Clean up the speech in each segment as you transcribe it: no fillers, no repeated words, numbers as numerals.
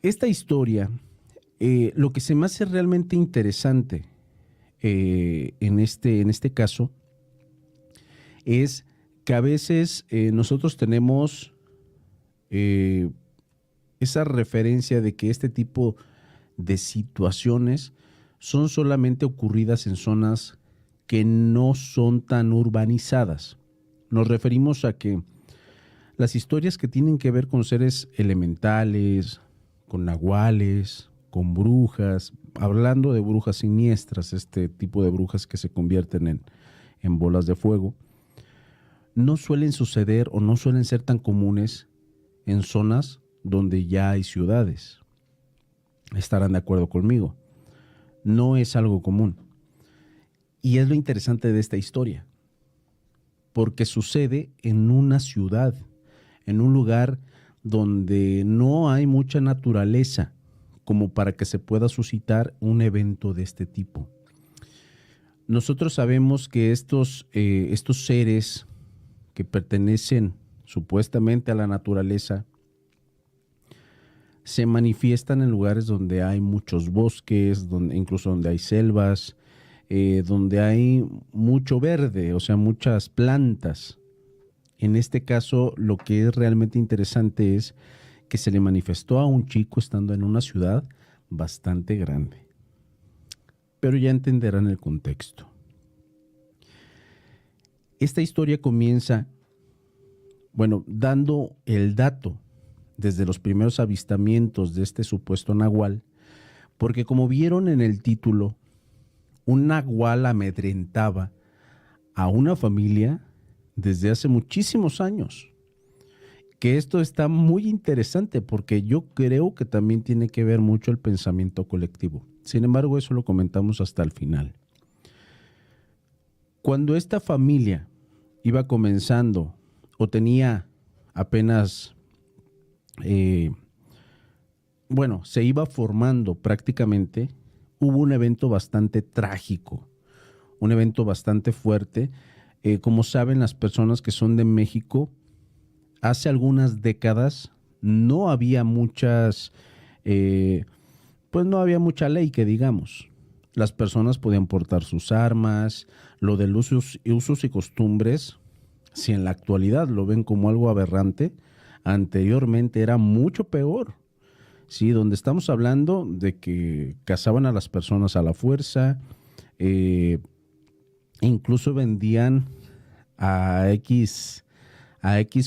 esta historia, lo que se me hace realmente interesante en este caso es que a veces nosotros tenemos eh, esa referencia de que este tipo de situaciones son solamente ocurridas en zonas que no son tan urbanizadas. Nos referimos a que las historias que tienen que ver con seres elementales, con nahuales, con brujas, hablando de brujas siniestras, este tipo de brujas que se convierten en bolas de fuego, no suelen suceder o no suelen ser tan comunes en zonas donde ya hay ciudades. Estarán de acuerdo conmigo. No es algo común. Y es lo interesante de esta historia, porque sucede en una ciudad, en un lugar donde no hay mucha naturaleza como para que se pueda suscitar un evento de este tipo. Nosotros sabemos que estos seres que pertenecen supuestamente a la naturaleza se manifiestan en lugares donde hay muchos bosques, incluso donde hay selvas, donde hay mucho verde, o sea, muchas plantas. En este caso, lo que es realmente interesante es que se le manifestó a un chico estando en una ciudad bastante grande. Pero ya entenderán el contexto. Esta historia comienza, dando el dato desde los primeros avistamientos de este supuesto nahual, porque como vieron en el título, un nahual amedrentaba a una familia desde hace muchísimos años. Que esto está muy interesante porque yo creo que también tiene que ver mucho el pensamiento colectivo. Sin embargo, eso lo comentamos hasta el final. Cuando esta familia iba comenzando o tenía apenas, se iba formando prácticamente, hubo un evento bastante trágico, un evento bastante fuerte. Como saben las personas que son de México, hace algunas décadas no había no había mucha ley que digamos. Las personas podían portar sus armas, lo de los usos y costumbres, si en la actualidad lo ven como algo aberrante, anteriormente era mucho peor. Sí, donde estamos hablando de que cazaban a las personas a la fuerza, incluso vendían a X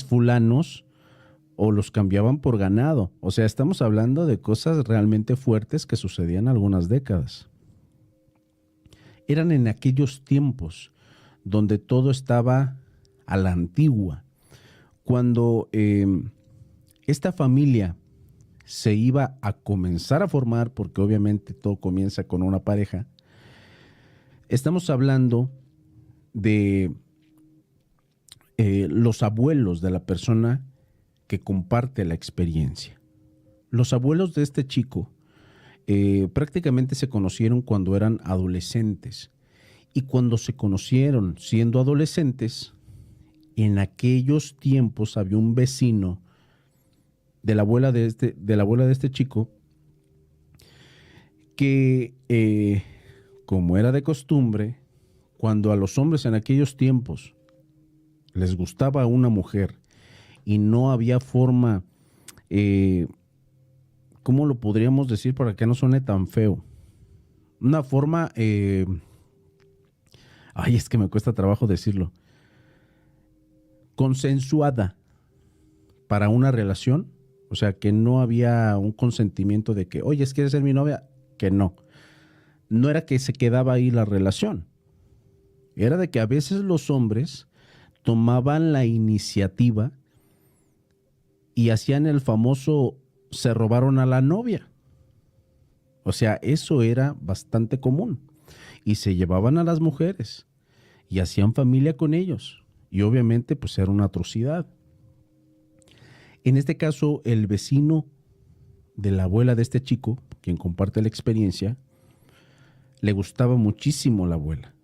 fulanos o los cambiaban por ganado. O sea, estamos hablando de cosas realmente fuertes que sucedían algunas décadas. Eran en aquellos tiempos donde todo estaba a la antigua. Cuando esta familia se iba a comenzar a formar, porque obviamente todo comienza con una pareja, estamos hablando de los abuelos de la persona que comparte la experiencia. Los abuelos de este chico prácticamente se conocieron cuando eran adolescentes, y cuando se conocieron siendo adolescentes, en aquellos tiempos había un vecino de la abuela de este chico que, como era de costumbre, cuando a los hombres en aquellos tiempos les gustaba una mujer y no había forma, ¿cómo lo podríamos decir para que no suene tan feo? Una forma, es que me cuesta trabajo decirlo, consensuada para una relación. O sea, que no había un consentimiento de que, oye, ¿quieres ser mi novia? Que no. No era que se quedaba ahí la relación. Era de que a veces los hombres tomaban la iniciativa y hacían el famoso se robaron a la novia. O sea, eso era bastante común. Y se llevaban a las mujeres y hacían familia con ellos. Y obviamente pues era una atrocidad. En este caso, el vecino de la abuela de este chico, quien comparte la experiencia, le gustaba muchísimo la abuela.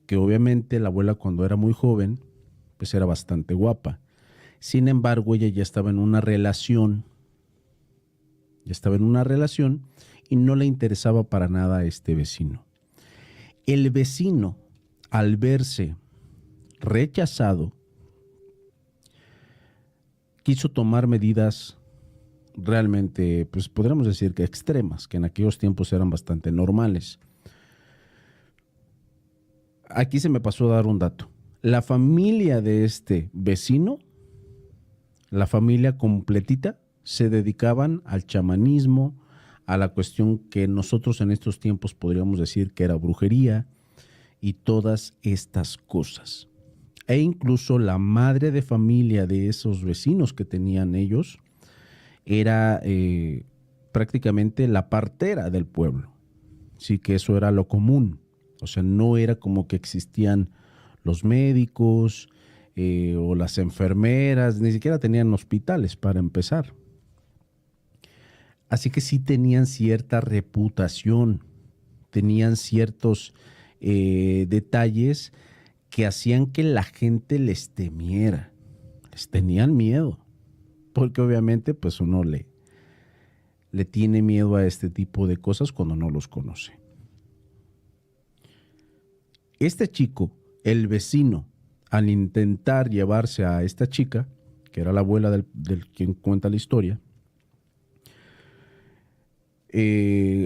Que obviamente la abuela, cuando era muy joven, pues era bastante guapa. Sin embargo, ella ya estaba en una relación estaba en una relación y no le interesaba para nada a este vecino. El vecino, al verse rechazado, quiso tomar medidas realmente, pues podríamos decir que extremas, que en aquellos tiempos eran bastante normales. Aquí se me pasó a dar un dato. La familia de este vecino, la familia completita, se dedicaban al chamanismo, a la cuestión que nosotros en estos tiempos podríamos decir que era brujería y todas estas cosas. E incluso la madre de familia de esos vecinos que tenían ellos era prácticamente la partera del pueblo. Sí, que eso era lo común. O sea, no era como que existían los médicos o las enfermeras, ni siquiera tenían hospitales para empezar. Así que sí tenían cierta reputación, tenían ciertos detalles que hacían que la gente les temiera, les tenían miedo, porque obviamente pues uno le tiene miedo a este tipo de cosas cuando no los conoce. Este chico, el vecino, al intentar llevarse a esta chica, que era la abuela del quien cuenta la historia,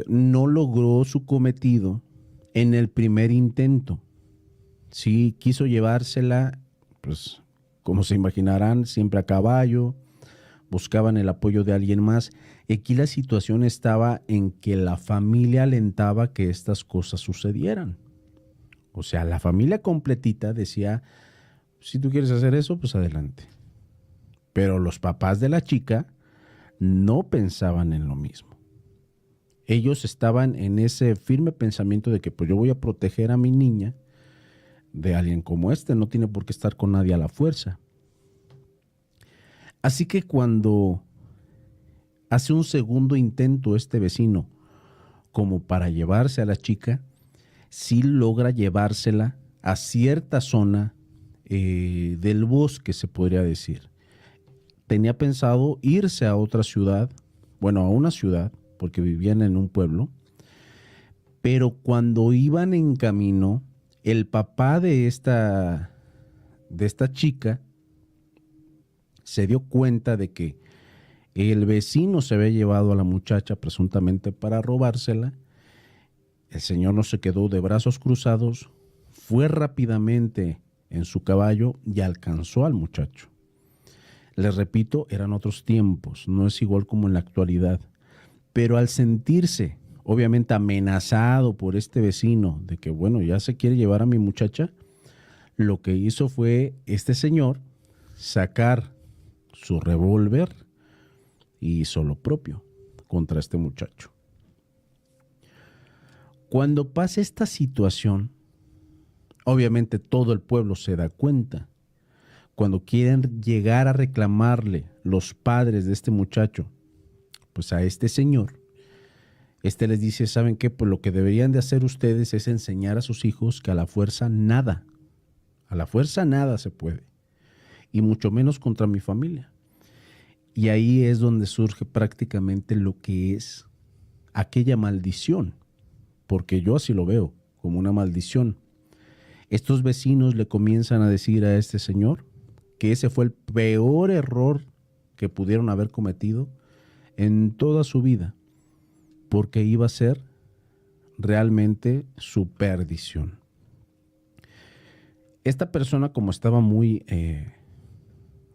no logró su cometido en el primer intento. Sí, quiso llevársela, pues como se imaginarán, siempre a caballo, buscaban el apoyo de alguien más. Aquí la situación estaba en que la familia alentaba que estas cosas sucedieran. O sea, la familia completita decía, si tú quieres hacer eso, pues adelante. Pero los papás de la chica no pensaban en lo mismo. Ellos estaban en ese firme pensamiento de que pues yo voy a proteger a mi niña de alguien como este, no tiene por qué estar con nadie a la fuerza. Así que cuando hace un segundo intento este vecino como para llevarse a la chica, sí logra llevársela a cierta zona del bosque, se podría decir. Tenía pensado irse a otra ciudad, bueno, a una ciudad, porque vivían en un pueblo, pero cuando iban en camino, el papá de esta chica se dio cuenta de que el vecino se había llevado a la muchacha presuntamente para robársela. El señor no se quedó de brazos cruzados, fue rápidamente en su caballo y alcanzó al muchacho. Les repito, eran otros tiempos, no es igual como en la actualidad. Pero al sentirse, obviamente, amenazado por este vecino de que, bueno, ya se quiere llevar a mi muchacha, lo que hizo fue este señor sacar su revólver y hizo lo propio contra este muchacho. Cuando pasa esta situación, obviamente todo el pueblo se da cuenta. Cuando quieren llegar a reclamarle los padres de este muchacho, pues a este señor, este les dice, ¿saben qué? Pues lo que deberían de hacer ustedes es enseñar a sus hijos que a la fuerza nada se puede, y mucho menos contra mi familia. Y ahí es donde surge prácticamente lo que es aquella maldición, porque yo así lo veo, como una maldición. Estos vecinos le comienzan a decir a este señor que ese fue el peor error que pudieron haber cometido en toda su vida, porque iba a ser realmente su perdición. Esta persona, como estaba muy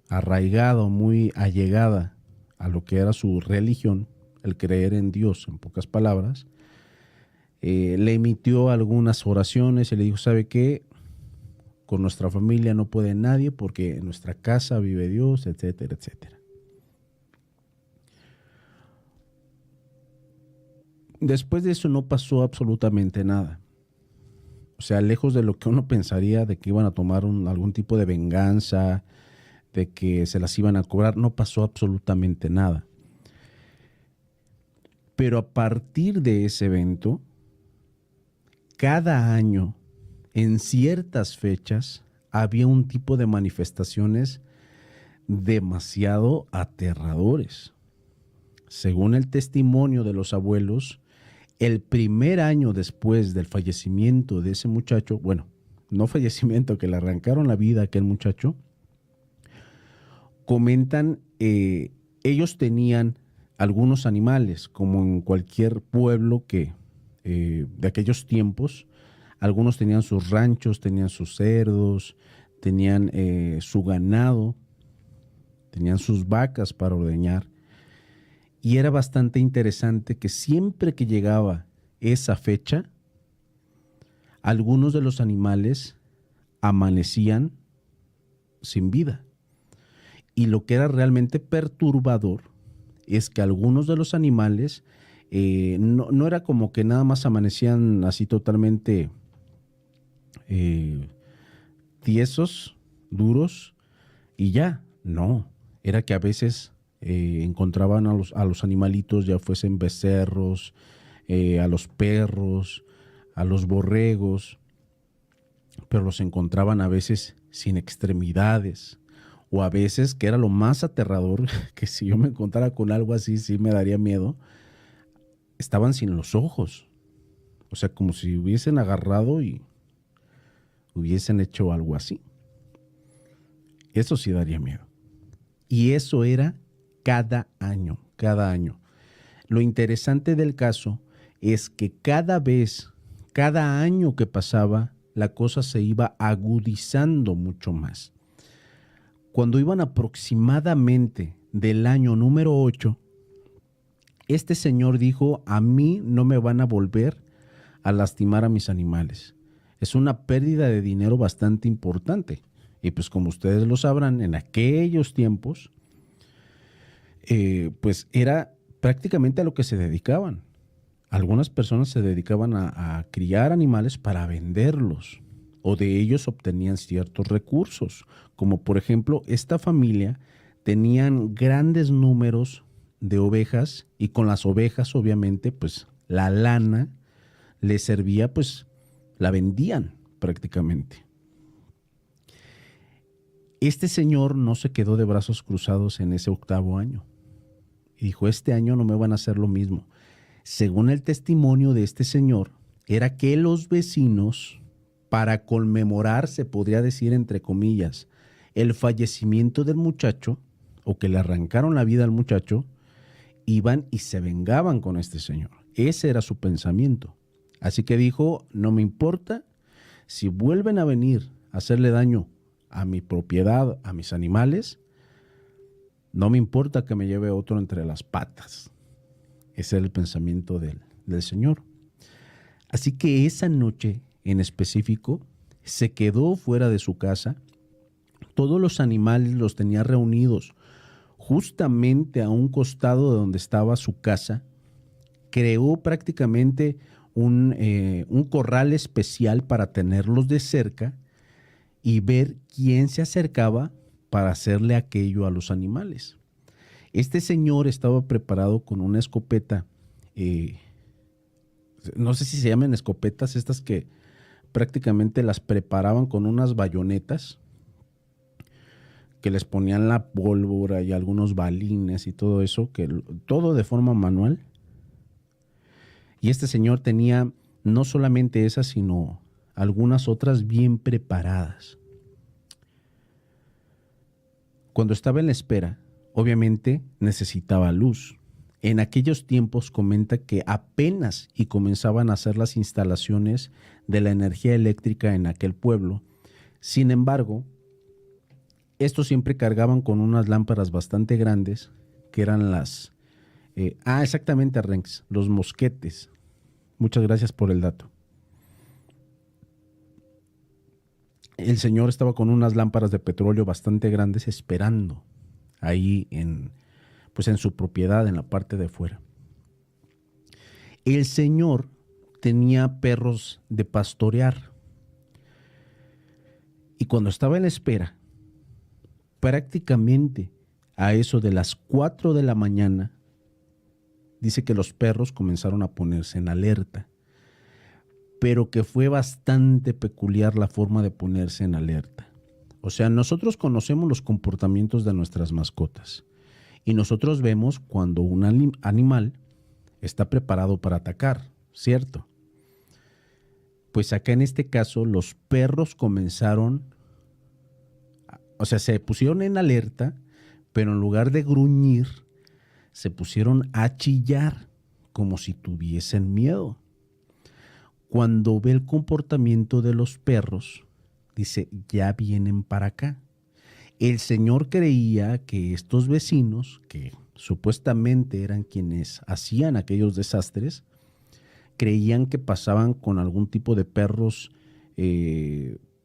arraigada, muy allegada a lo que era su religión, el creer en Dios, en pocas palabras, le emitió algunas oraciones y le dijo, ¿sabe qué? Con nuestra familia no puede nadie porque en nuestra casa vive Dios, etcétera, etcétera. Después de eso no pasó absolutamente nada. O sea, lejos de lo que uno pensaría de que iban a tomar algún tipo de venganza, de que se las iban a cobrar, no pasó absolutamente nada. Pero a partir de ese evento, cada año, en ciertas fechas, había un tipo de manifestaciones demasiado aterradores. según el testimonio de los abuelos, el primer año después del fallecimiento de ese muchacho, bueno, no fallecimiento, que le arrancaron la vida a aquel muchacho, comentan, ellos tenían algunos animales, como en cualquier pueblo de aquellos tiempos. Algunos tenían sus ranchos, tenían sus cerdos, tenían su ganado, tenían sus vacas para ordeñar. Y era bastante interesante que siempre que llegaba esa fecha, algunos de los animales amanecían sin vida. Y lo que era realmente perturbador es que algunos de los animales no era como que nada más amanecían así totalmente tiesos, duros y ya. No, era que a veces encontraban a los animalitos, ya fuesen becerros, a los perros, a los borregos, pero los encontraban a veces sin extremidades, o a veces, que era lo más aterrador, que si yo me encontrara con algo así, sí me daría miedo, estaban sin los ojos. O sea, como si hubiesen agarrado y hubiesen hecho algo así. Eso sí daría miedo. Y eso era cada año, cada año. Lo interesante del caso es que cada año que pasaba, la cosa se iba agudizando mucho más. Cuando iban aproximadamente del año número 8, este señor dijo: a mí no me van a volver a lastimar a mis animales. Es una pérdida de dinero bastante importante. Y pues como ustedes lo sabrán, en aquellos tiempos, pues era prácticamente a lo que se dedicaban. Algunas personas se dedicaban a criar animales para venderlos, o de ellos obtenían ciertos recursos, como por ejemplo esta familia tenían grandes números de ovejas, y con las ovejas obviamente pues la lana les servía, pues la vendían prácticamente. Este señor no se quedó de brazos cruzados en ese 8º año y dijo: este año no me van a hacer lo mismo. Según el testimonio de este señor, era que los vecinos, para conmemorar, se podría decir entre comillas, el fallecimiento del muchacho, o que le arrancaron la vida al muchacho, iban y se vengaban con este señor. Ese era su pensamiento. Así que dijo: no me importa si vuelven a venir a hacerle daño a mi propiedad, a mis animales, no me importa que me lleve otro entre las patas. Ese era el pensamiento del señor. Así que esa noche en específico se quedó fuera de su casa. Todos los animales los tenía reunidos justamente a un costado de donde estaba su casa. Creó prácticamente un corral especial para tenerlos de cerca y ver quién se acercaba para hacerle aquello a los animales. Este señor estaba preparado con una escopeta, no sé si se llaman escopetas, estas que prácticamente las preparaban con unas bayonetas, que les ponían la pólvora y algunos balines y todo eso, todo de forma manual. Y este señor tenía no solamente esas, sino algunas otras bien preparadas. Cuando estaba en la espera, obviamente necesitaba luz. En aquellos tiempos comenta que apenas y comenzaban a hacer las instalaciones de la energía eléctrica en aquel pueblo. Sin embargo, estos siempre cargaban con unas lámparas bastante grandes, que eran exactamente, Renks, los mosquetes. Muchas gracias por el dato. El señor estaba con unas lámparas de petróleo bastante grandes esperando ahí en su propiedad, en la parte de fuera. El señor tenía perros de pastorear y cuando estaba en la espera, prácticamente a eso de las 4 de la mañana, dice que los perros comenzaron a ponerse en alerta, pero que fue bastante peculiar la forma de ponerse en alerta. O sea, nosotros conocemos los comportamientos de nuestras mascotas Y nosotros vemos cuando un animal está preparado para atacar, ¿cierto? Pues acá en este caso los perros comenzaron, o sea, se pusieron en alerta, pero en lugar de gruñir, se pusieron a chillar como si tuviesen miedo. Cuando ve el comportamiento de los perros, dice, ya vienen para acá. El señor creía que estos vecinos, que supuestamente eran quienes hacían aquellos desastres, creían que pasaban con algún tipo de perros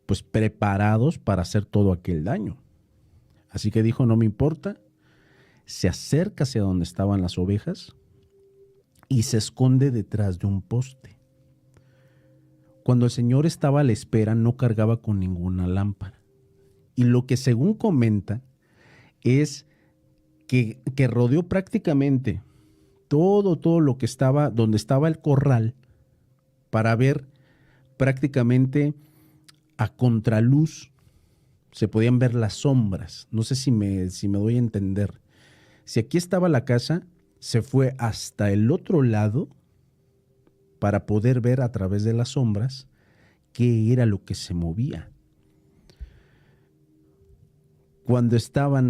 pues preparados para hacer todo aquel daño. Así que dijo, no me importa, se acerca hacia donde estaban las ovejas y se esconde detrás de un poste. Cuando el señor estaba a la espera, no cargaba con ninguna lámpara. Y lo que según comenta es que rodeó prácticamente todo lo que estaba, donde estaba el corral, para ver prácticamente a contraluz, se podían ver las sombras. No sé si me doy a entender. Si aquí estaba la casa, se fue hasta el otro lado para poder ver a través de las sombras qué era lo que se movía. Cuando estaba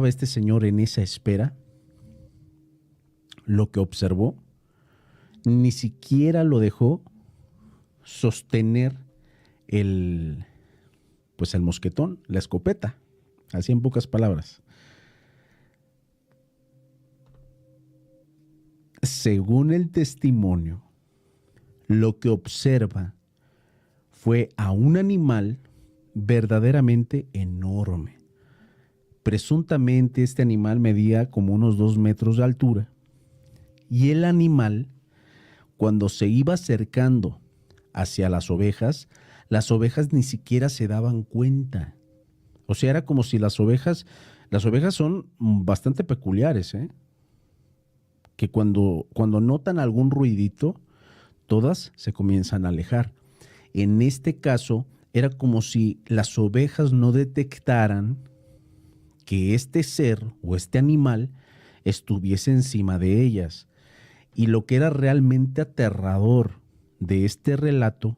este señor en esa espera, lo que observó, ni siquiera lo dejó sostener el mosquetón, la escopeta, así en pocas palabras. Según el testimonio, lo que observa fue a un animal verdaderamente enorme. Presuntamente este animal medía como unos 2 metros de altura y el animal, cuando se iba acercando hacia las ovejas ni siquiera se daban cuenta. O sea, era como si las ovejas son bastante peculiares, que cuando notan algún ruidito, todas se comienzan a alejar. En este caso, era como si las ovejas no detectaran que este ser o este animal estuviese encima de ellas. Y lo que era realmente aterrador de este relato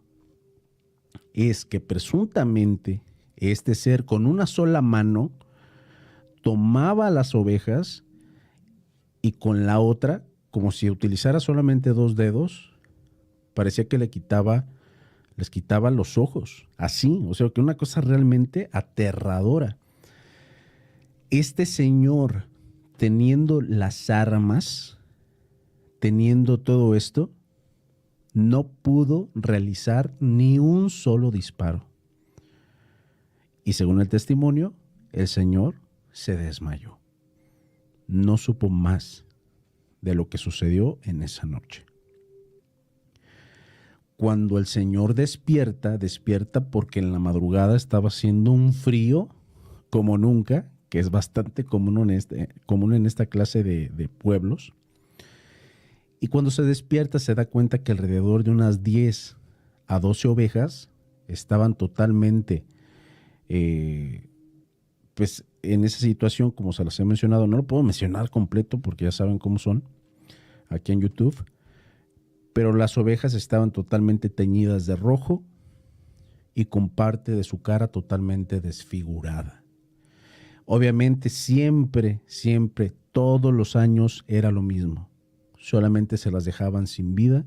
es que presuntamente este ser con una sola mano tomaba a las ovejas y con la otra, como si utilizara solamente 2 dedos, parecía que les quitaba los ojos, así, o sea, que una cosa realmente aterradora. Este señor, teniendo las armas, teniendo todo esto, no pudo realizar ni un solo disparo. Y según el testimonio, el señor se desmayó. No supo más de lo que sucedió en esa noche. Cuando el señor despierta porque en la madrugada estaba haciendo un frío como nunca, que es bastante común en esta clase de pueblos. Y cuando se despierta se da cuenta que alrededor de unas 10 a 12 ovejas estaban totalmente pues en esa situación, como se las he mencionado. No lo puedo mencionar completo porque ya saben cómo son aquí en YouTube, pero las ovejas estaban totalmente teñidas de rojo y con parte de su cara totalmente desfigurada. Obviamente siempre, todos los años era lo mismo. Solamente se las dejaban sin vida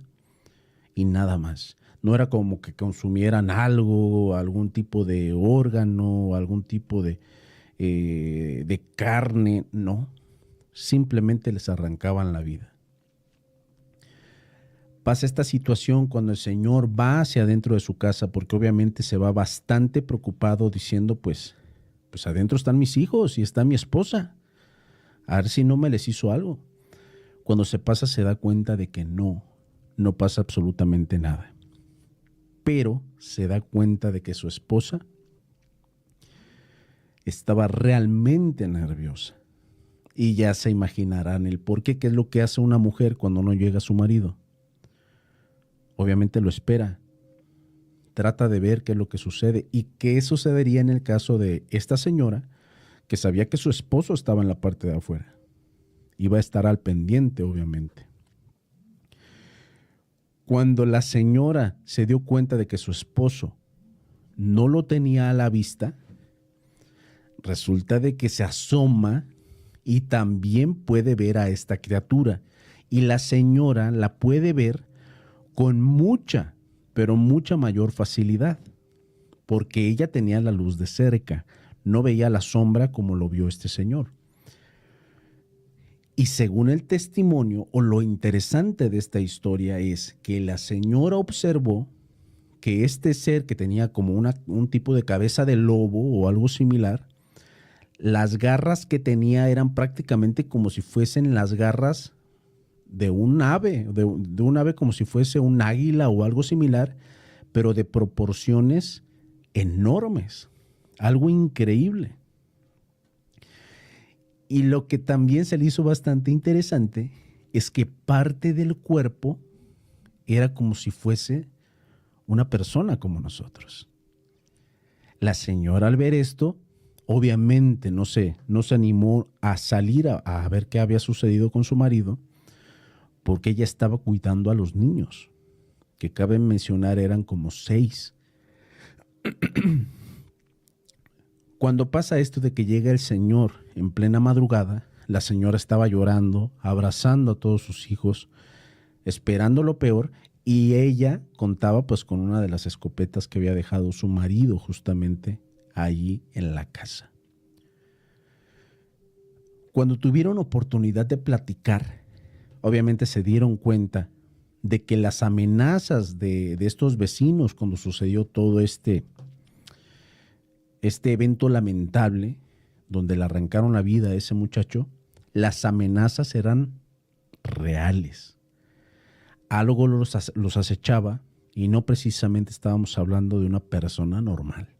y nada más. No era como que consumieran algo, algún tipo de órgano, algún tipo de carne, no. Simplemente les arrancaban la vida. Pasa esta situación cuando el señor va hacia adentro de su casa, porque obviamente se va bastante preocupado diciendo, pues adentro están mis hijos y está mi esposa. A ver si no me les hizo algo. Cuando se pasa se da cuenta de que no pasa absolutamente nada. Pero se da cuenta de que su esposa estaba realmente nerviosa. Y ya se imaginarán el por qué, qué es lo que hace una mujer cuando no llega su marido. Obviamente lo espera. Trata de ver qué es lo que sucede y qué sucedería en el caso de esta señora que sabía que su esposo estaba en la parte de afuera. Iba a estar al pendiente, obviamente. Cuando la señora se dio cuenta de que su esposo no lo tenía a la vista, resulta de que se asoma y también puede ver a esta criatura. Y la señora la puede ver con mucha, pero mucha mayor facilidad, porque ella tenía la luz de cerca, no veía la sombra como lo vio este señor. Y según el testimonio, o lo interesante de esta historia es que la señora observó que este ser que tenía como un tipo de cabeza de lobo o algo similar, las garras que tenía eran prácticamente como si fuesen las garras de un ave, de un ave como si fuese un águila o algo similar, pero de proporciones enormes, algo increíble. Y lo que también se le hizo bastante interesante es que parte del cuerpo era como si fuese una persona como nosotros. La señora al ver esto, obviamente no se animó a salir a ver qué había sucedido con su marido, porque ella estaba cuidando a los niños, que cabe mencionar eran como 6. Cuando pasa esto de que llega el señor en plena madrugada, la señora estaba llorando, abrazando a todos sus hijos, esperando lo peor, y ella contaba pues con una de las escopetas que había dejado su marido justamente allí en la casa. Cuando tuvieron oportunidad de platicar, obviamente se dieron cuenta de que las amenazas de estos vecinos cuando sucedió todo este evento lamentable, donde le arrancaron la vida a ese muchacho, las amenazas eran reales. Algo los acechaba y no precisamente estábamos hablando de una persona normal.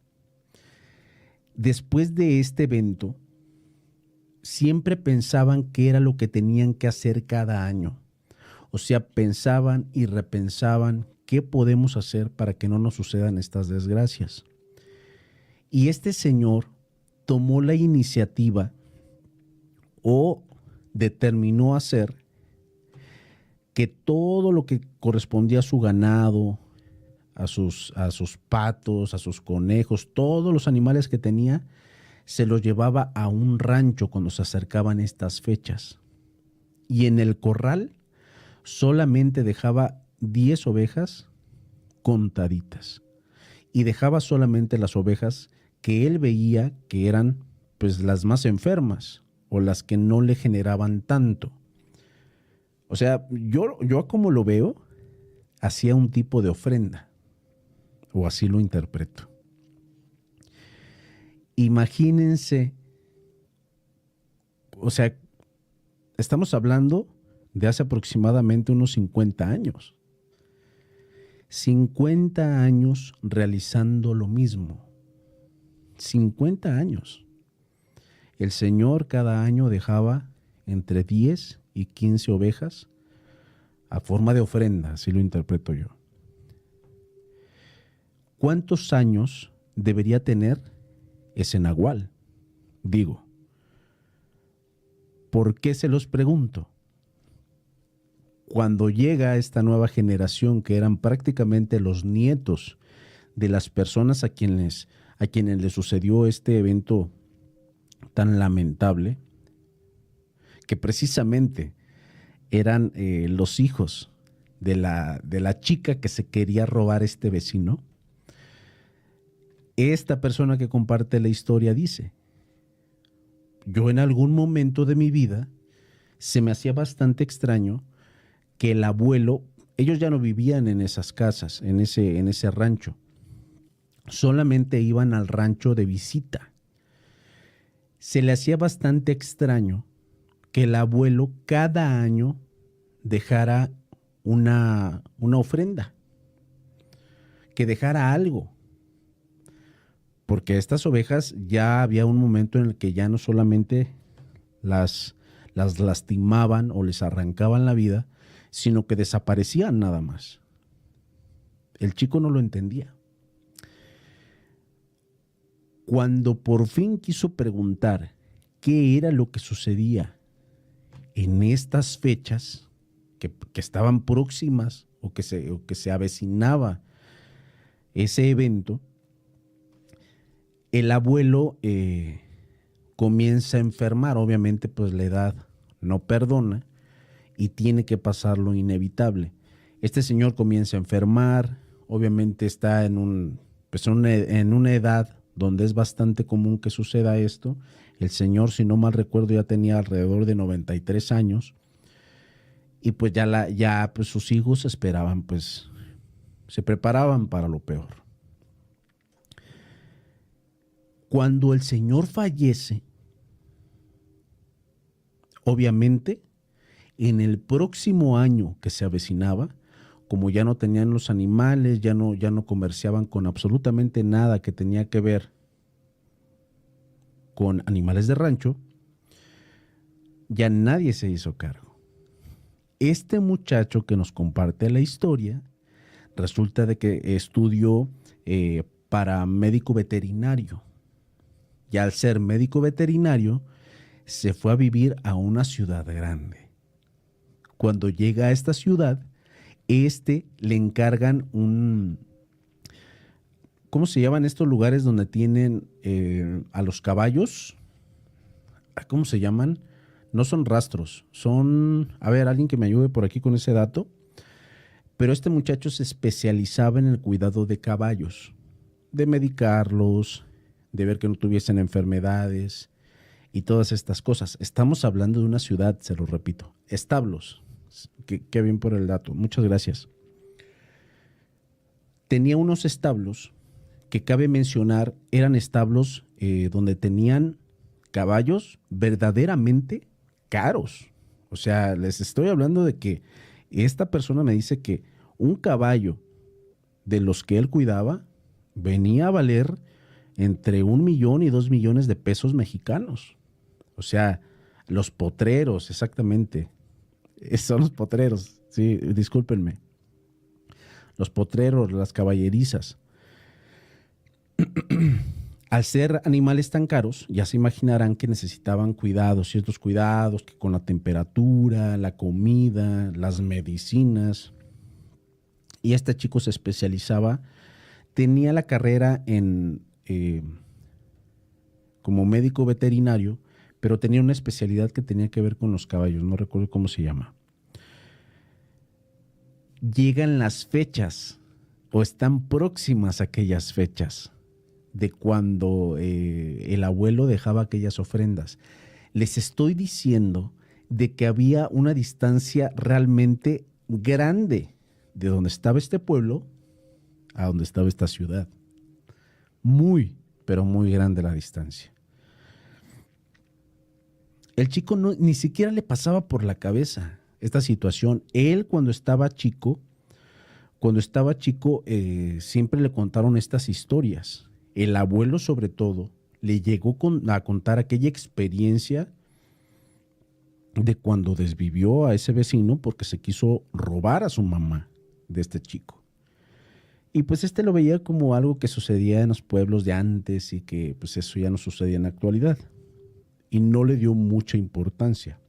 Después de este evento, siempre pensaban qué era lo que tenían que hacer cada año. O sea, pensaban y repensaban qué podemos hacer para que no nos sucedan estas desgracias. Y este señor tomó la iniciativa o determinó hacer que todo lo que correspondía a su ganado, a sus patos, a sus conejos, todos los animales que tenía, se los llevaba a un rancho cuando se acercaban estas fechas. Y en el corral solamente dejaba 10 ovejas contaditas. Y dejaba solamente las ovejas que él veía que eran pues las más enfermas o las que no le generaban tanto. O sea, yo como lo veo, hacía un tipo de ofrenda, o así lo interpreto. Imagínense, o sea, estamos hablando de hace aproximadamente unos 50 años. 50 años realizando lo mismo. 50 años. El Señor cada año dejaba entre 10 y 15 ovejas a forma de ofrenda, así lo interpreto yo. ¿Cuántos años debería tener ese nahual? Digo, ¿por qué se los pregunto? Cuando llega esta nueva generación, que eran prácticamente los nietos de las personas a quienes les sucedió este evento tan lamentable, que precisamente eran los hijos de la chica que se quería robar este vecino, esta persona que comparte la historia dice: yo en algún momento de mi vida se me hacía bastante extraño que el abuelo, ellos ya no vivían en esas casas, en ese rancho, solamente iban al rancho de visita. Se le hacía bastante extraño que el abuelo cada año dejara una ofrenda, que dejara algo, porque estas ovejas ya había un momento en el que ya no solamente las lastimaban o les arrancaban la vida, sino que desaparecían nada más. El chico no lo entendía. Cuando por fin quiso preguntar qué era lo que sucedía en estas fechas que estaban próximas o que se avecinaba ese evento, el abuelo comienza a enfermar. Obviamente, pues la edad no perdona y tiene que pasar lo inevitable. Este señor comienza a enfermar, obviamente está en una edad donde es bastante común que suceda esto. El señor, si no mal recuerdo, ya tenía alrededor de 93 años y pues ya pues sus hijos esperaban, pues se preparaban para lo peor. Cuando el señor fallece, obviamente, en el próximo año que se avecinaba, como ya no tenían los animales, ya no comerciaban con absolutamente nada que tenía que ver con animales de rancho, ya nadie se hizo cargo. Este muchacho que nos comparte la historia, resulta de que estudió para médico veterinario. Y al ser médico veterinario, se fue a vivir a una ciudad grande. Cuando llega a esta ciudad, le encargan ¿cómo se llaman estos lugares donde tienen a los caballos? ¿Cómo se llaman? No son rastros, son... A ver, alguien que me ayude por aquí con ese dato. Pero este muchacho se especializaba en el cuidado de caballos, de medicarlos, de ver que no tuviesen enfermedades y todas estas cosas. Estamos hablando de una ciudad, se lo repito, establos. Qué bien por el dato, muchas gracias. Tenía unos establos que cabe mencionar, eran establos donde tenían caballos verdaderamente caros. O sea, les estoy hablando de que esta persona me dice que un caballo de los que él cuidaba venía a valer entre 1 millón y 2 millones de pesos mexicanos. O sea, los potreros, exactamente. Son los potreros, sí, discúlpenme. Los potreros, las caballerizas. Al ser animales tan caros, ya se imaginarán que necesitaban cuidados, ciertos cuidados, que con la temperatura, la comida, las medicinas. Y este chico se especializaba, tenía la carrera como médico veterinario, pero tenía una especialidad que tenía que ver con los caballos, no recuerdo cómo se llama. Llegan las fechas, o están próximas aquellas fechas, de cuando el abuelo dejaba aquellas ofrendas. Les estoy diciendo de que había una distancia realmente grande de donde estaba este pueblo a donde estaba esta ciudad. Muy, pero muy grande la distancia. El chico ni siquiera le pasaba por la cabeza esta situación. Él cuando estaba chico, siempre le contaron estas historias. El abuelo, sobre todo, le llegó a contar aquella experiencia de cuando desvivió a ese vecino porque se quiso robar a su mamá de este chico. Y pues lo veía como algo que sucedía en los pueblos de antes y que pues eso ya no sucedía en la actualidad. Y no le dio mucha importancia.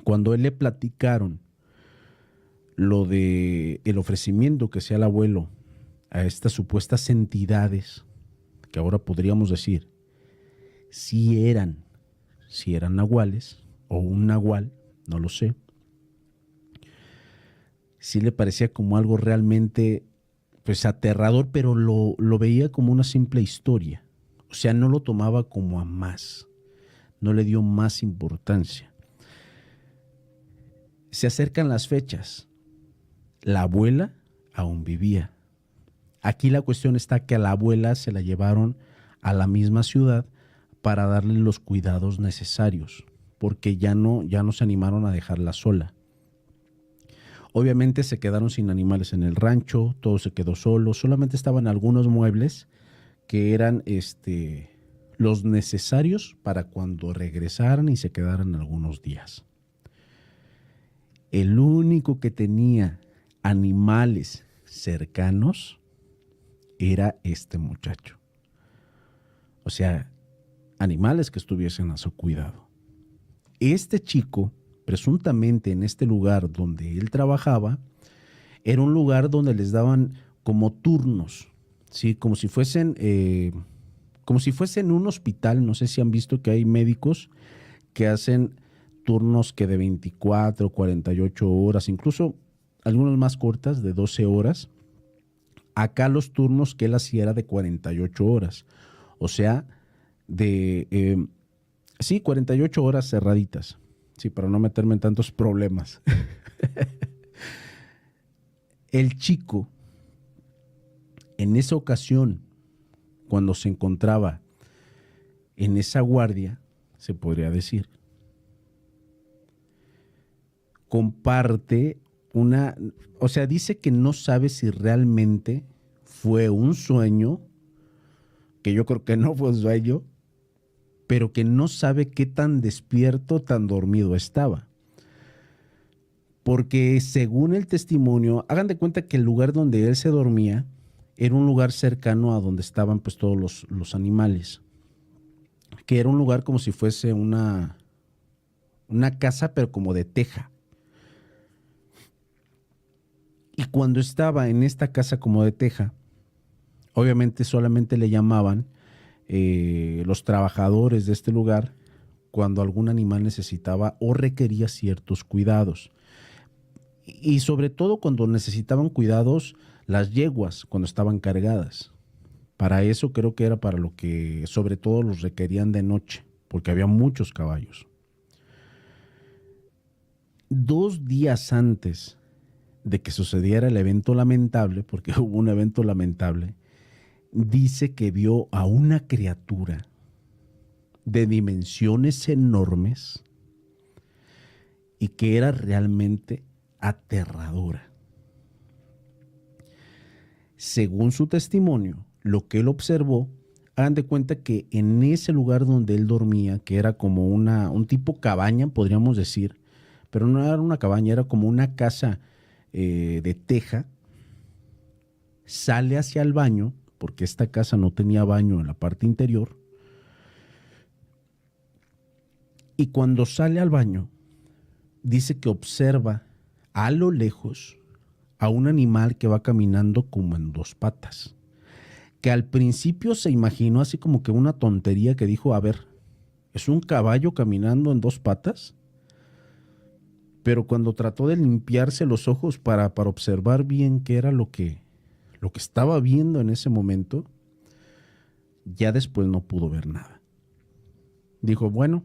Cuando él le platicaron lo de el ofrecimiento que hacía el abuelo a estas supuestas entidades, que ahora podríamos decir si eran nahuales o un nahual, no lo sé, sí le parecía como algo realmente pues aterrador, pero lo veía como una simple historia. O sea, no lo tomaba como a más, no le dio más importancia. Se acercan las fechas. La abuela aún vivía. Aquí la cuestión está que a la abuela se la llevaron a la misma ciudad para darle los cuidados necesarios, porque ya no se animaron a dejarla sola. Obviamente se quedaron sin animales en el rancho, todo se quedó solo, solamente estaban algunos muebles que eran los necesarios para cuando regresaran y se quedaran algunos días. El único que tenía animales cercanos era este muchacho. O sea, animales que estuviesen a su cuidado. Este chico, presuntamente en este lugar donde él trabajaba, era un lugar donde les daban como turnos, ¿sí? Como si fuesen un hospital. No sé si han visto que hay médicos que hacen turnos que de 24, 48 horas, incluso algunos más cortas, de 12 horas. Acá los turnos que él hacía era de 48 horas. O sea, sí, 48 horas cerraditas. Sí, para no meterme en tantos problemas. El chico, en esa ocasión, cuando se encontraba en esa guardia, se podría decir, comparte o sea, dice que no sabe si realmente fue un sueño, que yo creo que no fue un sueño, pero que no sabe qué tan despierto, tan dormido estaba. Porque según el testimonio, hagan de cuenta que el lugar donde él se dormía era un lugar cercano a donde estaban pues todos los animales, que era un lugar como si fuese una casa, pero como de teja. Y cuando estaba en esta casa como de teja, obviamente solamente le llamaban los trabajadores de este lugar cuando algún animal necesitaba o requería ciertos cuidados. Y sobre todo cuando necesitaban cuidados las yeguas, cuando estaban cargadas. Para eso creo que era para lo que sobre todo los requerían de noche, porque había muchos caballos. 2 días antes de que sucediera el evento lamentable, porque hubo un evento lamentable, dice que vio a una criatura de dimensiones enormes y que era realmente aterradora. Según su testimonio, lo que él observó, hagan de cuenta que en ese lugar donde él dormía, que era como un tipo cabaña, podríamos decir, pero no era una cabaña, era como una casa de teja, sale hacia el baño, porque esta casa no tenía baño en la parte interior, y cuando sale al baño, dice que observa a lo lejos a un animal que va caminando como en 2 patas, que al principio se imaginó así como que una tontería, que dijo, a ver, ¿es un caballo caminando en 2 patas? Pero cuando trató de limpiarse los ojos para observar bien qué era lo que estaba viendo en ese momento, ya después no pudo ver nada. Dijo, bueno,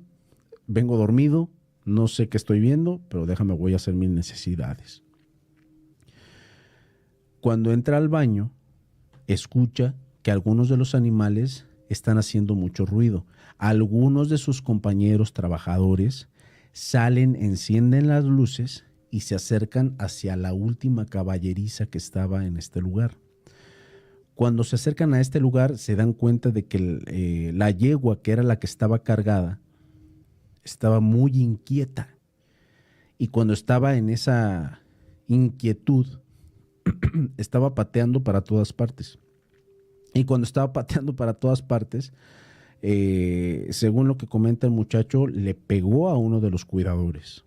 vengo dormido, no sé qué estoy viendo, pero voy a hacer mis necesidades. Cuando entra al baño, escucha que algunos de los animales están haciendo mucho ruido. Algunos de sus compañeros trabajadores salen, encienden las luces y se acercan hacia la última caballeriza que estaba en este lugar. Cuando se acercan a este lugar, se dan cuenta de que la yegua, que era la que estaba cargada, estaba muy inquieta. Y cuando estaba en esa inquietud, estaba pateando para todas partes. Y cuando estaba pateando para todas partes, según lo que comenta el muchacho, le pegó a uno de los cuidadores.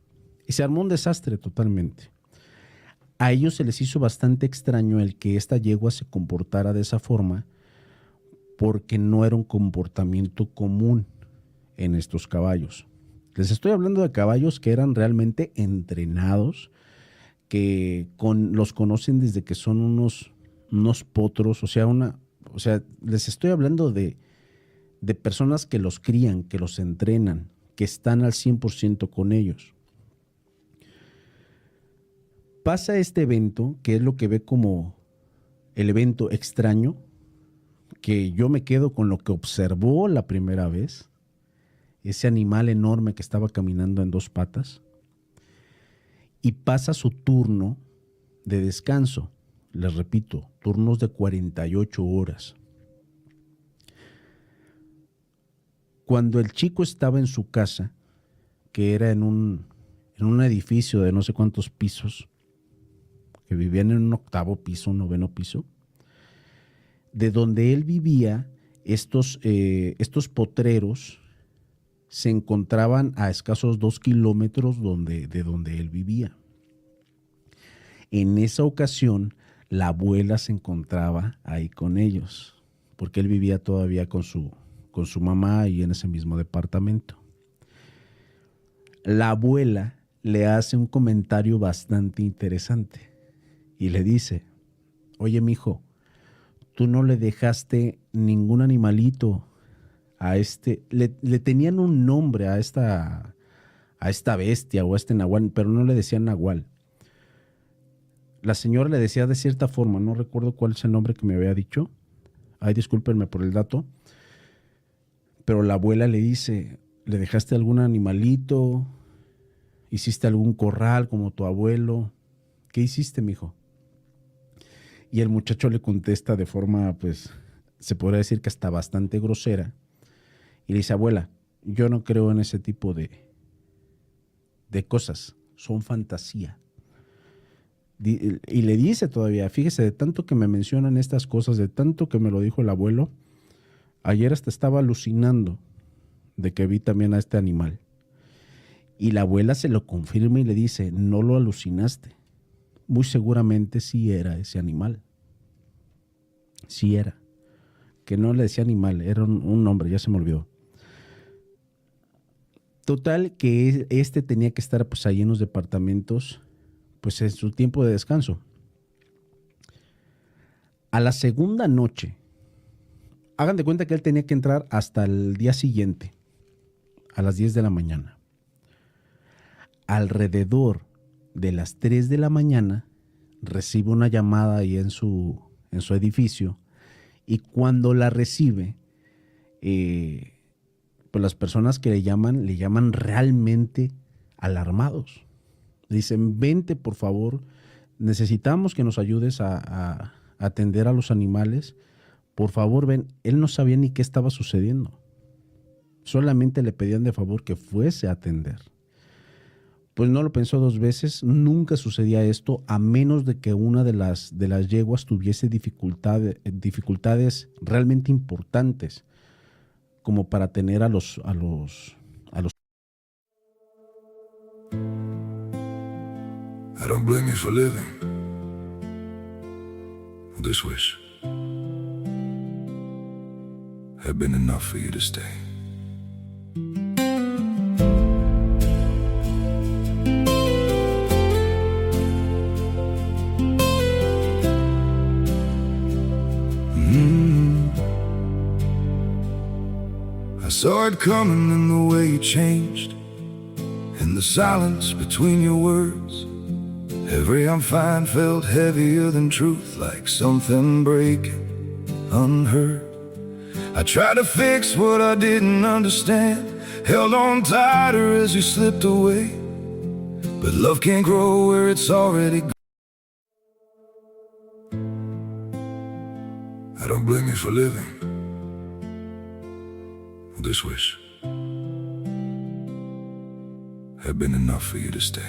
Y se armó un desastre totalmente. A ellos se les hizo bastante extraño el que esta yegua se comportara de esa forma, porque no era un comportamiento común en estos caballos. Les estoy hablando de caballos que eran realmente entrenados, que los conocen desde que son unos potros, o sea, les estoy hablando de personas que los crían, que los entrenan, que están al 100% con ellos. Pasa este evento, que es lo que ve como el evento extraño, que yo me quedo con lo que observó la primera vez, ese animal enorme que estaba caminando en 2 patas, y pasa su turno de descanso. Les repito, turnos de 48 horas. Cuando el chico estaba en su casa, que era en un edificio de no sé cuántos pisos, que vivían en un 8º piso, un 9º piso, de donde él vivía, estos potreros se encontraban a escasos 2 kilómetros de donde él vivía. En esa ocasión, la abuela se encontraba ahí con ellos, porque él vivía todavía con su mamá y en ese mismo departamento. La abuela le hace un comentario bastante interesante y le dice: oye, mijo, tú no le dejaste ningún animalito a este. Le tenían un nombre a esta bestia o a este nahual, pero no le decían nahual. La señora le decía de cierta forma, no recuerdo cuál es el nombre que me había dicho. Ay, discúlpenme por el dato. Pero la abuela le dice: ¿le dejaste algún animalito? ¿Hiciste algún corral como tu abuelo? ¿Qué hiciste, mijo? Y el muchacho le contesta de forma, pues, se podría decir que hasta bastante grosera. Y le dice: abuela, yo no creo en ese tipo de cosas. Son fantasía. Y le dice todavía: fíjese, de tanto que me mencionan estas cosas, de tanto que me lo dijo el abuelo, ayer hasta estaba alucinando de que vi también a este animal. Y la abuela se lo confirma y le dice: no lo alucinaste. Muy seguramente sí era ese animal. Sí era. Que no le decía animal, era un nombre, ya se me olvidó. Total, que este tenía que estar pues ahí en los departamentos, pues en su tiempo de descanso. A la segunda noche, hagan de cuenta que él tenía que entrar hasta el día siguiente, a las 10 de la mañana. Alrededor de las 3 de la mañana, recibe una llamada ahí en su edificio, y cuando la recibe, pues las personas que le llaman realmente alarmados. Le dicen: vente por favor, necesitamos que nos ayudes a atender a los animales, por favor ven. Él no sabía ni qué estaba sucediendo, solamente le pedían de favor que fuese a atender. Pues no lo pensó dos veces, nunca sucedía esto, a menos de que una de las yeguas tuviese dificultades realmente importantes, como para tener a los I don't blame you for living this wish had been enough for you to stay. I saw it coming in the way you changed, in the silence between your words. Every I'm fine felt heavier than truth, like something breaking unheard. I tried to fix what I didn't understand, held on tighter as you slipped away. But love can't grow where it's already gone. I don't blame you for living this wish had been enough for you to stay.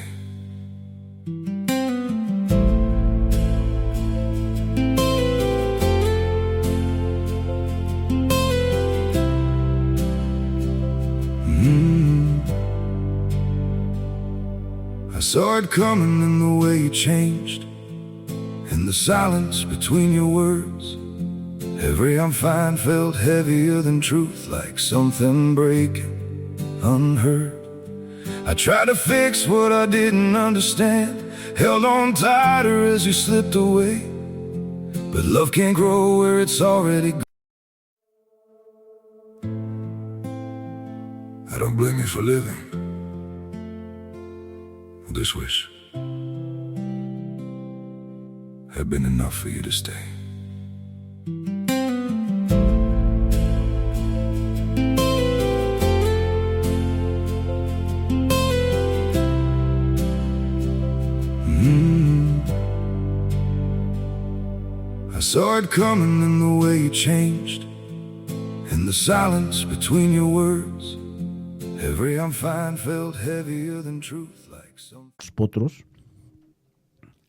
I saw it coming in the way you changed, in the silence between your words. Every I'm fine felt heavier than truth, like something breaking unheard. I tried to fix what I didn't understand, held on tighter as you slipped away. But love can't grow where it's already gone. I don't blame you for living this wish had been enough for you to stay. I saw it coming in the way you changed, in the silence between your words. Every I'm fine felt heavier than truth, like some... Los potros,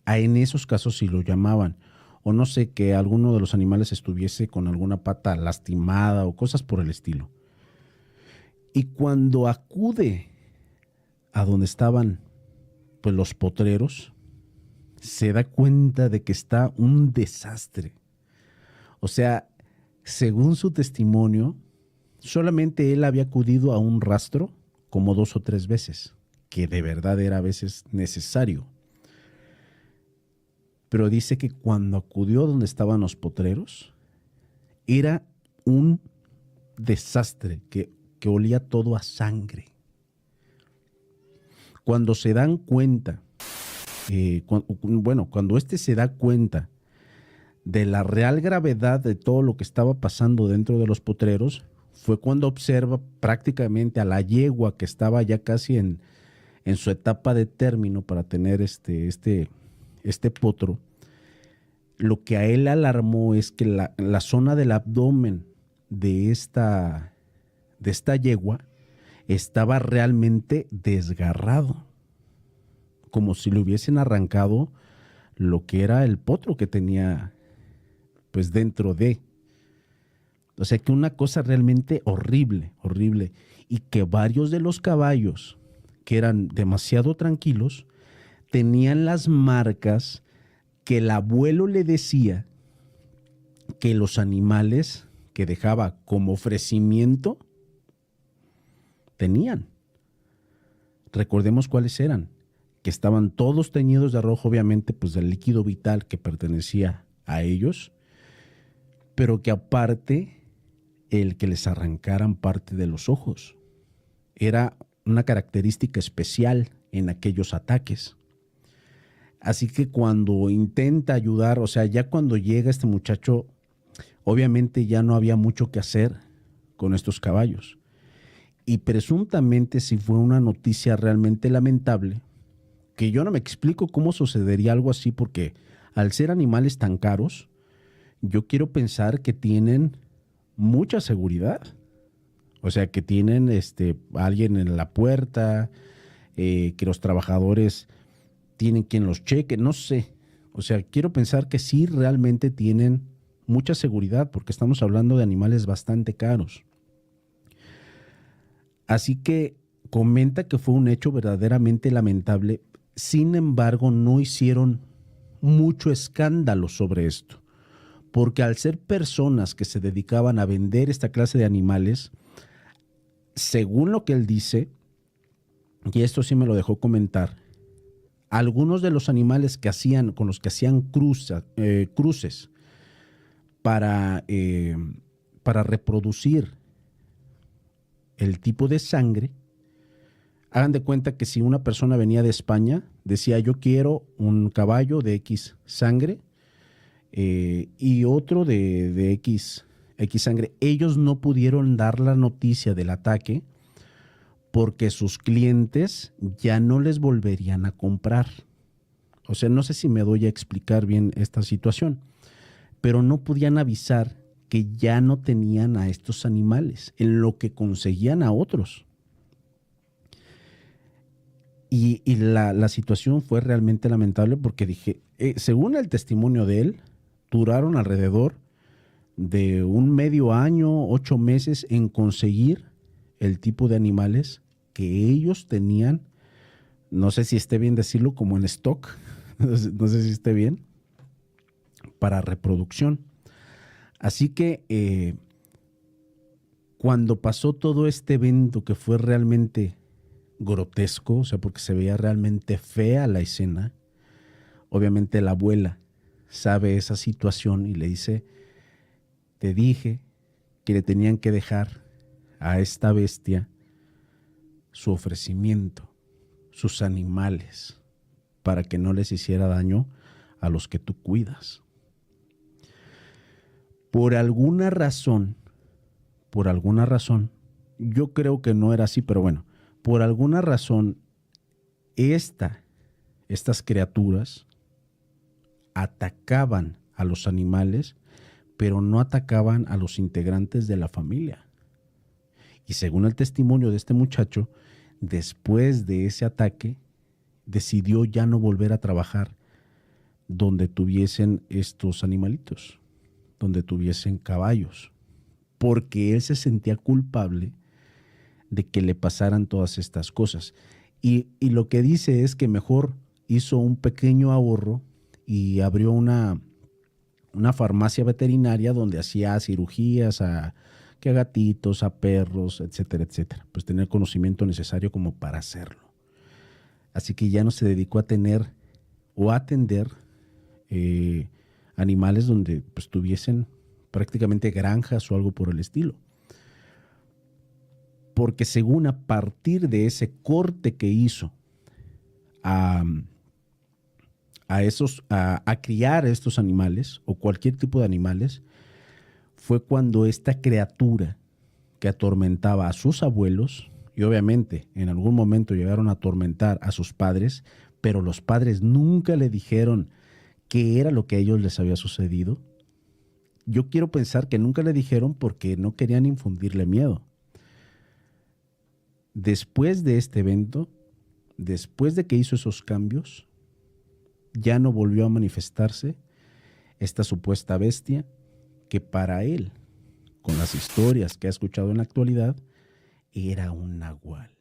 en esos casos sí lo llamaban, o no sé, que alguno de los animales estuviese con alguna pata lastimada o cosas por el estilo. Y cuando acude a donde estaban pues los potreros, se da cuenta de que está un desastre. O sea, según su testimonio, solamente él había acudido a un rastro como 2 o 3 veces, que de verdad era a veces necesario. Pero dice que cuando acudió donde estaban los potreros, era un desastre, que olía todo a sangre. Cuando se dan cuenta, cuando se da cuenta de la real gravedad de todo lo que estaba pasando dentro de los potreros, fue cuando observa prácticamente a la yegua que estaba ya casi en su etapa de término para tener este potro. Lo que a él alarmó es que la zona del abdomen de esta yegua estaba realmente desgarrado, como si le hubiesen arrancado lo que era el potro que tenía pues dentro de. O sea que una cosa realmente horrible, horrible. Y que varios de los caballos, que eran demasiado tranquilos, tenían las marcas que el abuelo le decía que los animales que dejaba como ofrecimiento tenían. Recordemos cuáles eran, que estaban todos teñidos de rojo, obviamente, pues del líquido vital que pertenecía a ellos, pero que aparte el que les arrancaran parte de los ojos era una característica especial en aquellos ataques. Así que cuando intenta ayudar, o sea, ya cuando llega este muchacho, obviamente ya no había mucho que hacer con estos caballos. Y presuntamente sí fue una noticia realmente lamentable, que yo no me explico cómo sucedería algo así, porque al ser animales tan caros, yo quiero pensar que tienen mucha seguridad. O sea, que tienen alguien en la puerta, que los trabajadores tienen quien los cheque, no sé. O sea, quiero pensar que sí realmente tienen mucha seguridad, porque estamos hablando de animales bastante caros. Así que comenta que fue un hecho verdaderamente lamentable. Sin embargo, no hicieron mucho escándalo sobre esto, porque al ser personas que se dedicaban a vender esta clase de animales, según lo que él dice, y esto sí me lo dejó comentar, algunos de los animales con los que hacían cruces para reproducir el tipo de sangre, hagan de cuenta que si una persona venía de España, decía yo quiero un caballo de X sangre y otro de X sangre, ellos no pudieron dar la noticia del ataque porque sus clientes ya no les volverían a comprar. O sea, no sé si me doy a explicar bien esta situación, pero no podían avisar que ya no tenían a estos animales, en lo que conseguían a otros. Y la situación fue realmente lamentable porque dije, según el testimonio de él, duraron alrededor de un medio año, 8 meses en conseguir el tipo de animales que ellos tenían, no sé si esté bien decirlo, como en stock, no sé si esté bien, para reproducción. Así que cuando pasó todo este evento que fue realmente grotesco, o sea, porque se veía realmente fea la escena, obviamente la abuela sabe esa situación y le dice, te dije que le tenían que dejar a esta bestia su ofrecimiento, sus animales, para que no les hiciera daño a los que tú cuidas. Por alguna razón, yo creo que no era así, pero bueno, por alguna razón, estas criaturas atacaban a los animales, pero no atacaban a los integrantes de la familia. Y según el testimonio de este muchacho, después de ese ataque, decidió ya no volver a trabajar donde tuviesen estos animalitos, donde tuviesen caballos, porque él se sentía culpable de que le pasaran todas estas cosas. Y lo que dice es que mejor hizo un pequeño ahorro y abrió una farmacia veterinaria donde hacía cirugías que a gatitos, a perros, etcétera, etcétera. Pues tener conocimiento necesario como para hacerlo. Así que ya no se dedicó a tener o a atender animales donde pues tuviesen prácticamente granjas o algo por el estilo. Porque según a partir de ese corte que hizo a criar estos animales o cualquier tipo de animales, fue cuando esta criatura que atormentaba a sus abuelos, y obviamente en algún momento llegaron a atormentar a sus padres, pero los padres nunca le dijeron qué era lo que a ellos les había sucedido. Yo quiero pensar que nunca le dijeron porque no querían infundirle miedo. Después de este evento, después de que hizo esos cambios, ya no volvió a manifestarse esta supuesta bestia que para él, con las historias que ha escuchado en la actualidad, era un nahual.